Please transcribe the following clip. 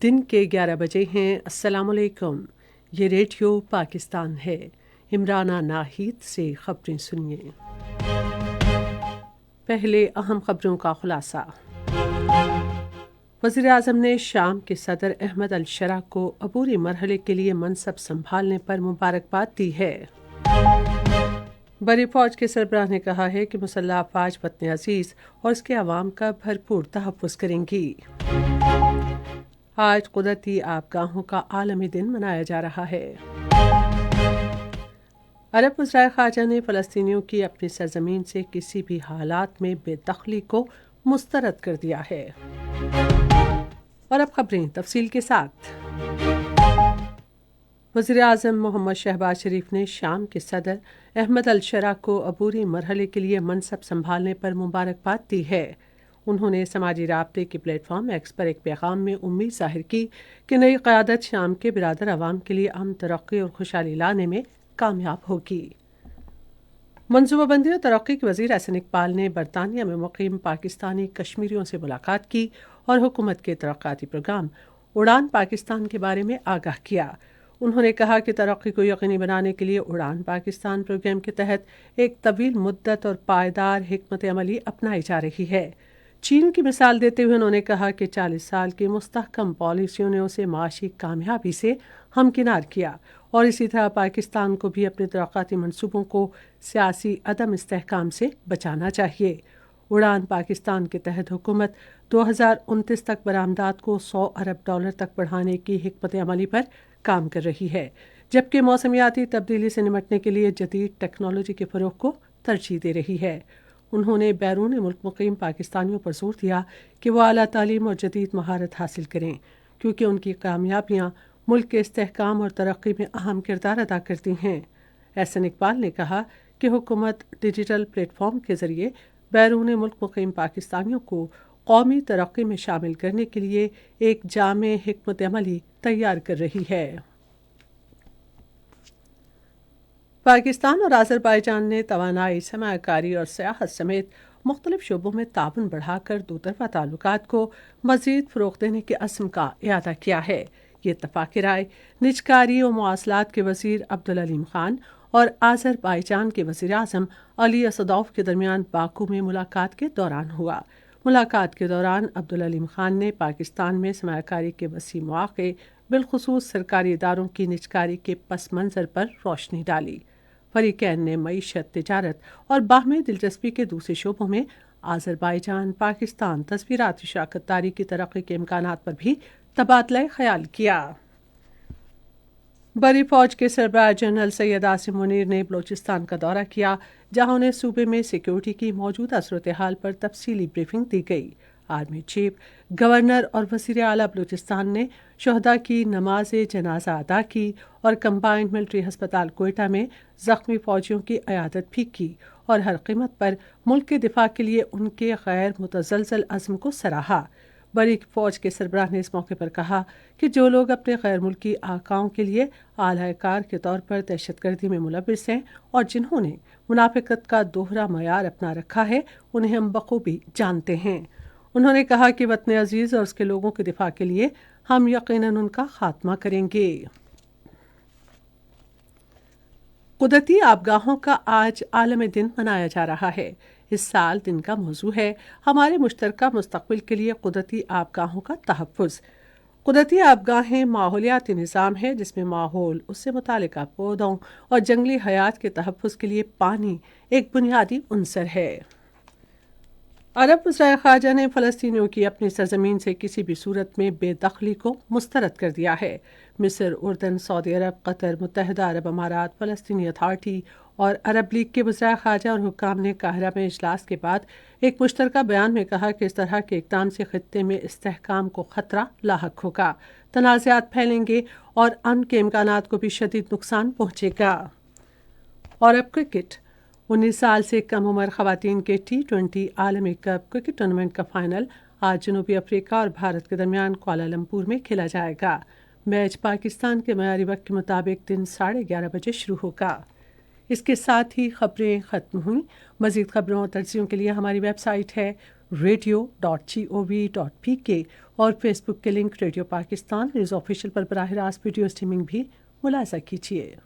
दिन के 11 बजे हैं। अस्सलाम वालेकुम। ये रेडियो पाकिस्तान है। इमराना नाहिद से खबरें सुनिए। पहले अहम खबरों का खुलासा। वज़ीर आज़म ने शाम के सदर अहमद अल-शरा को अबूरी मरहले के लिए मनसब संभालने पर मुबारकबाद दी है। बरी फ़ौज के सरबराह ने कहा है कि मुसल्लह अफ़वाज वतन अज़ीज़ और इसके अवाम का भरपूर तहफ़्फ़ुज़ करेंगी। आज कुदरती आबगाहों का आलमी दिन मनाया जा रहा है। अरब वज़राए ख़ारजा ने फ़लस्तीनियों की अपनी सरज़मीन से किसी भी हालात में बेदखली को मुस्तरद कर दिया है। और अब खबरें तफसील के साथ। वज़ीर आज़म मोहम्मद शहबाज शरीफ ने शाम के सदर अहमद अल-शरा को अबूरी मरहले के लिए मनसब संभालने पर मुबारकबाद दी है। उन्होंने समाजी राब्ते के प्लेटफॉर्म एक्स पर एक पैगाम में उम्मीद ज़ाहिर की कि नई क़यादत शाम के बिरादर अवाम के लिए अमन, तरक्की और खुशहाली लाने में कामयाब होगी। मनसूबाबंदी और तरक्की के वज़ीर एहसन इकबाल ने बरतानिया में मुक़ीम पाकिस्तानी कश्मीरियों से मुलाकात की और हुकूमत के तरक्याती प्रोग्राम उड़ान पाकिस्तान के बारे में आगाह किया। उन्होंने कहा कि तरक्की को यकीनी बनाने के लिए उड़ान पाकिस्तान प्रोग्राम के तहत एक तवील मुद्दत और पायदार हिकमत अमली अपनाई जा रही है। चीन की मिसाल देते हुए उन्होंने कहा कि 40 साल की मुस्तहकम पॉलिसियों ने उसे माशी कामयाबी से हमकिनार किया और इसी तरह पाकिस्तान को भी अपने तरक्याती मनसूबों को सियासी अदम इस्तेहकाम से बचाना चाहिए। उड़ान पाकिस्तान के तहत हुकूमत 2029 तक बरामदात को $100 अरब तक बढ़ाने की हिकमत अमली पर काम कर रही है, जबकि मौसमियाती तब्दीली से निमटने के लिए जदीद टेक्नोलॉजी के फ़रोग़ को तरजीह दे रही है। उन्होंने बैरून मुल्क मुक़ीम पाकिस्तानियों पर जोर दिया कि वो आला तालीम और जदीद महारत हासिल करें, क्योंकि उनकी कामयाबियाँ मुल्क के इस्तेहकाम और तरक्की में अहम किरदार अदा करती हैं। एहसन इकबाल ने कहा कि हुकूमत डिजिटल प्लेटफॉर्म के ज़रिए बैरून मुल्क मुक़ीम पाकिस्तानियों को कौमी तरक्की में शामिल करने के लिए एक जामे हिकमत अमली तैयार कर रही है। पाकिस्तान और आज़रबाईजान ने तवानाई, सरमायाकारी और सियाहत समेत मुख्तलिफ शोबों में ताउन बढ़ाकर दो तरफ़ा ताल्लुकात को मज़ीद फ़रोग़ देने के अज़्म का इआदा किया है। ये इत्तफ़ाक़ राय निजकारी और मवासलात के वज़ीर अब्दुल अलीम ख़ान और आज़रबाईजान के वज़ीर आज़म अली असदौफ़ के दरमियान बाकू में मुलाकात के दौरान हुआ। मुलाकात के दौरान अब्दुल अलीम ख़ान ने पाकिस्तान में सरमायाकारी के वसी मौक़े बिलख़ुसूस सरकारी इदारों की निजकारी के पस मंज़र पर रोशनी डाली। फ़रीक़ैन ने मईशत, तिजारत और बाहमी दिलचस्पी के दूसरे शोबों में आज़रबाईजान पाकिस्तान तस्वीराती शराकत दारी की तरक्की के इम्कानात पर भी तबादला ख़याल किया। बरी फ़ौज के सरबराह जनरल सैयद आसिम मुनीर ने बलोचिस्तान का दौरा किया, जहां उन्हें सूबे में सिक्योरिटी की मौजूदा सूरत हाल पर तफसीली ब्रीफिंग दी गई। आर्मी चीफ, गवर्नर और वज़ीर आला बलूचिस्तान ने शहदा की नमाज जनाजा अदा की और कंबाइंड मिलिट्री हस्पताल कोयटा में ज़ख्मी फ़ौजियों की अयादत भी की और हर कीमत पर मुल्क के दिफा के लिए उनके गैर मुतज़लज़ल अज़्म को सराहा। बरी फ़ौज के सरबराह ने इस मौके पर कहा कि जो लोग अपने गैर मुल्की आकाओं के लिए आलाकार के तौर पर दहशतगर्दी में मुलविस हैं और जिन्होंने मुनाफिकत का दोहरा मयार अपना रखा है, उन्हें हम बखूबी जानते हैं। उन्होंने कहा कि वतन अजीज़ और उसके लोगों के दिफा के लिए हम यकीनन उनका खात्मा करेंगे। कुदरती आबगाहों का आज आलमी दिन मनाया जा रहा है। इस साल दिन का मौजू है हमारे मुश्तरका मुस्तक़बिल के लिए कुदरती आबगाहों का तहफ़्फ़ुज़। कुदरती आबगाहें माहौलियाती निज़ाम है जिसमें माहौल, उससे मुतालिका पौधों और जंगली हयात के तहफ़्फ़ुज़ के लिए पानी एक बुनियादी उन्सर है। अरब वज़राए ख़ारजा ने फ़लस्तीनियों की अपनी सरज़मीन से किसी भी सूरत में बेदखली को मुस्तरद कर दिया है। मिस्र, उर्दन, सऊदी अरब, कतर, मुत्तहिदा अरब अमारात, फ़लस्तीनी अथॉरिटी और अरब लीग के वज़राए ख़ारजा और हुक्काम ने काहिरा में इजलास के बाद एक मुश्तरका बयान में कहा कि इस तरह के इक़दाम से ख़ित्ते में इस्तेहकाम को ख़तरा लाहक होगा, तनाज़ात फैलेंगे और अमन के इम्कानात को भी शदीद नुकसान पहुँचेगा। और अब क्रिकेट। 19 साल से कम उम्र ख़वातीन के T20 आलमी कप क्रिकेट टूर्नामेंट का फाइनल आज जनूबी अफ्रीका और भारत के दरमियान कुआलालंपुर में खेला जाएगा। मैच पाकिस्तान के मयारी वक्त के मुताबिक दिन 11:30 बजे शुरू होगा। اس کے ساتھ ہی خبریں ختم ہوئیں۔ مزید خبروں اور تجزیوں کے لیے ہماری ویب سائٹ ہے radio.gov.pk اور فیس بک کے link radio Pakistan news official پر براہ راست ویڈیو اسٹریمنگ بھی ملاحظہ کیجیے۔